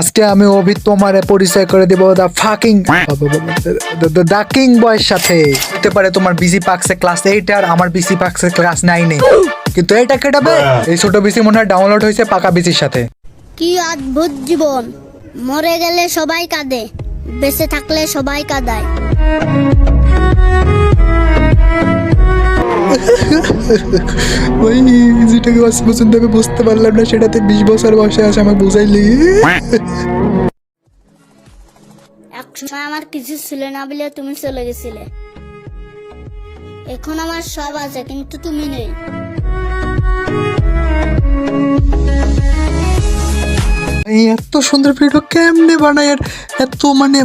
আজকে আমি অভি তোমারে পরিচয় করে দেব দা কিং বয়ের সাথে। হতে পারে তোমার বিসি পাকসে ক্লাস 8 আর আমার বিসি পাকসে ক্লাস 9 কিন্তু এটা কেটাবে এই ছোট বিসি মনে হয় ডাউনলোড হয়েছে পাকা বিসির সাথে। কি অদ্ভুত জীবন, মরে গেলে সবাই কাঁদে, বেঁচে থাকলে সবাই কাঁদায়। ওই যেটাকে পছন্দ আমি বুঝতে পারলাম না, সেটাতে 20 বছর বয়সে আছে আমাকে বুঝাইলি। একসময় আমার কিছু ছিল না বলে তুমি চলে গেছিলে, এখন আমার সব আছে কিন্তু তুমি নেই। এত সুন্দর ভিডিও কেমনে বানায় আর এত মানে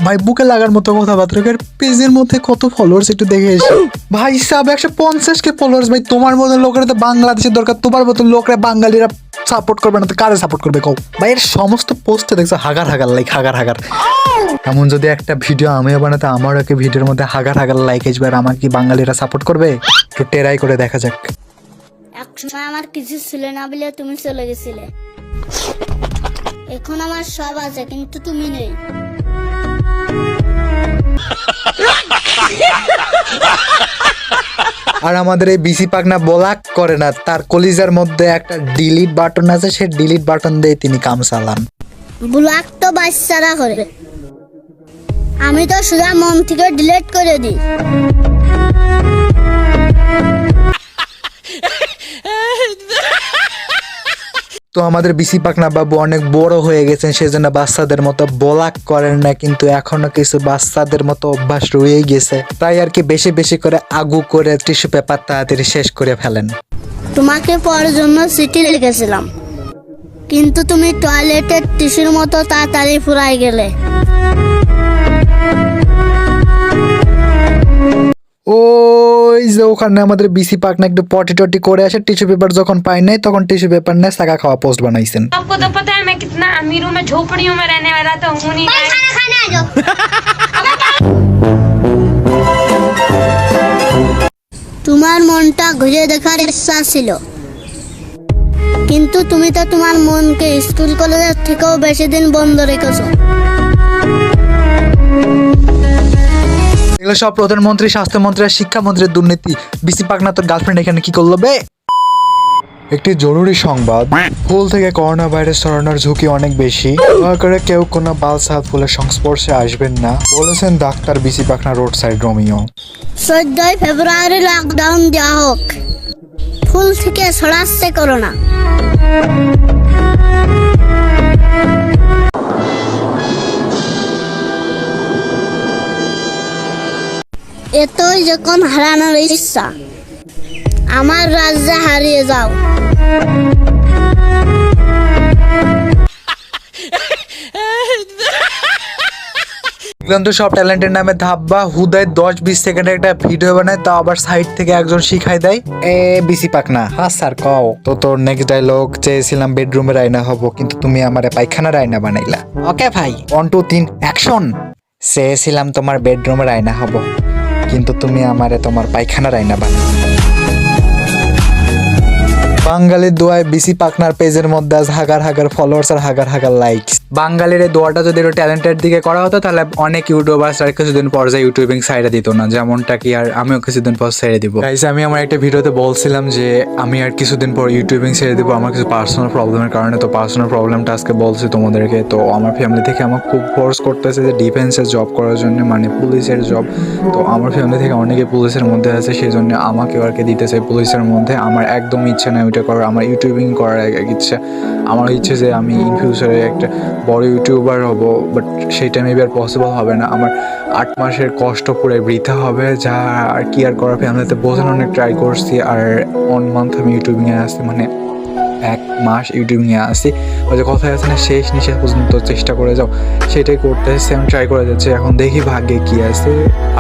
ভাই বুকে লাগার মতো কথাবার্তা। পেজের মধ্যে কত ফলোয়ার্স একটু দেখে এসে ভাই সাহেব 150K ফলোয়ার্স। ভাই তোমার মতো লোকেরা তো বাংলাদেশের দরকার, তোমার মতো লোকরা বাঙালিরা সাপোর্ট করবে না তো কারে সাপোর্ট করবে কও? ভাই এর সমস্ত পোস্টে দেখছো হাগার লাইক হাগার। এমন যদি একটা ভিডিও আমিও বানাতে আমার একটা ভিডিওর মধ্যে হাগার লাইক আসবে আর আমাকে কি বাঙালিরা সাপোর্ট করবে? একটু টেরাই করে দেখা যাক। একসময় আমার কিছু ছিল না বলে তুমি চলে গেছিলে, এখন আমার সব আছে কিন্তু তুমি নেই। আর আমাদের এই বিসি পাকনা ব্লক করে না, তার কলিজার মধ্যে একটা ডিলিট বাটন আছে, সে ডিলিট বাটন দিয়ে তিনি কাম চালান। ব্লক তো বাচ্চারা করে, আমি তো সোজা মন থেকে ডিলিট করে দিই। তো আমাদের বিসি পাকনা বাবু অনেক বড় হয়ে গেছেন, সেজন্য বাচ্চাদের মতো ব্লক করেন না, কিন্তু এখনো কিছু বাচ্চাদের মতো অভ্যাস রয়ে গেছে, তাই আর কি বেশি বেশি করে আগু করে টিস্যু পেপার তাড়াতাড়ি শেষ করে ফেলেন। তোমাকে পড়ার জন্য চিঠি লিখেছিলাম, কিন্তু তুমি টয়লেটের টিস্যুর মতো তাড়াতাড়ি ফুরাই গেলে। ওই যে ওখানে আমাদের বিসি পাকনা একটু পটি টটি করে আসে, টিস্যু পেপার যখন পাই নাই তখন টিস্যু পেপার নিয়ে সাকা খাওয়া পোস্ট বানাইছেন। आपको तो पता है मैं कितना अमीर हूँ, मैं झोपड़ियों में रहने वाला तो हूँ नहीं। তোমার মনটা ঘুরে দেখার ইচ্ছা ছিল, কিন্তু তুমি তো তোমার মনকে স্কুল কলেজের থেকেও বেশি দিন বন্ধ রেখেছো। এগুলো সব প্রধানমন্ত্রী, স্বাস্থ্যমন্ত্রী আর শিক্ষামন্ত্রীর দুর্নীতি। বিসি পাকনা তোর গার্লফ্রেন্ড এখানে কি করলো বে? একটি জরুরি সংবাদ, ফুল থেকে করোনা ভাইরাস ছড়ানোর ঝুঁকি অনেক বেশি, দয়া করে কেউ কোনো বালসাত ফুলের সংস্পর্শে আসবেন না, বলেছেন ডাক্তার বিসি পাকনা রোড সাইড রোমিও। 14 ফেব্রুয়ারি লকডাউন দেওয়া হোক, ফুল থেকে ছড়াচ্ছে করোনা। এতই যখন হারানোর ইচ্ছা, আমার রাজ্যে হারিয়ে যাও। কিন্তু সব ট্যালেন্টের নামে ধাব্বা হুদায় 10-20 সেকেন্ডের একটা ভিডিও বানায়, তাও আবার সাইড থেকে একজন শিখাই দেয়। বিসি পাকনা হ্যাঁ স্যার কও তো, তোর নেক্সট ডায়লগ চেয়েছিলাম বেডরুমের আয়না হব, কিন্তু তুমি আমারে পায়খানার আয়না বানাইলা। ওকে ভাই 1 2 3 অ্যাকশন। চেয়েছিলাম তোমার বেডরুমের আয়না হব, কিন্তু তুমি আমারে তোমার পায়খানার আয়না বানাইলা। বাঙালির দোয়ায় বিসি পাকনার পেজের মধ্যে আজ হাগার ফলোয়ার্স আর হাগার লাইকস। বাঙালির এই দোয়াটা যদি একটু ট্যালেন্টের দিকে করা হতো তাহলে অনেক ইউটিউবার্স আর কিছুদিন পর যায় ইউটিউবিং সাইডে দিত না, যেমনটা কি আর আমিও কিছুদিন পর ছেড়ে দিব। গাইস আমি আমার একটা ভিডিওতে বলছিলাম যে আমি আর কিছুদিন পর ইউটিউবিং ছেড়ে দিব আমার কিছু পার্সোনাল প্রবলেমের কারণে। তো পার্সোনাল প্রবলেমটা আজকে বলছি তোমাদেরকে। তো আমার ফ্যামিলি থেকে আমাকে খুব ফোর্স করতেছে যে ডিফেন্সের জব করার জন্য, মানে পুলিশের জব। তো আমার ফ্যামিলি থেকে অনেকে পুলিশের মধ্যে আছে, সেই জন্য আমাকেও আর কি দিতে চাই পুলিশের মধ্যে। আমার একদম ইচ্ছা না ওইটা করার, আমার ইউটিউবিং করার ইচ্ছা। আমার ইচ্ছে যে আমি ইন ফিউচারে একটা বড় ইউটিউবার হব, বাট সেইটা মেবি আর পসিবল হবে না। আমার 8 মাসের কষ্ট পুরো বৃথা হবে, যা আর কি আর করার। ফ্যামিলিতে বোঝানো অনেক ট্রাই করছি, আর 1 মান্থ আমি ইউটিউবিংয়ে আসছি, মানে 1 মাস ইউটিউবিংয়ে আসছি। ওই যে কথায় আছে না শেষ নিঃশ্বাস পর্যন্ত চেষ্টা করে যাও, সেটাই করতে এসেছি, আমি ট্রাই করে যাচ্ছি। এখন দেখি ভাগ্যে কি আছে।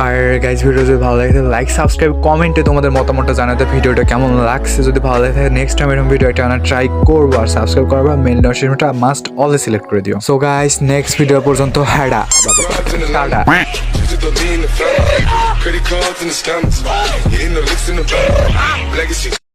আর গাইজ ভিডিও যদি ভালো লাগে লাইক সাবস্ক্রাইব কমেন্টে তোমাদের মতামতটা জানাতে, ভিডিওটা কেমন লাগছে। যদি ভালো লাগে নেক্সট টাইম এরকম ভিডিও একটা আনা ট্রাই করবো, আর সাবস্ক্রাইব করবা, মেল নোটিফিকেশনটা মাস্ট অলওয়েজ সিলেক্ট করে দিও। সো গাইজ নেক্সট ভিডিও পর্যন্ত হ্যাডা tata. Credit cards and the scammers, hitting the licks in the back, legacy.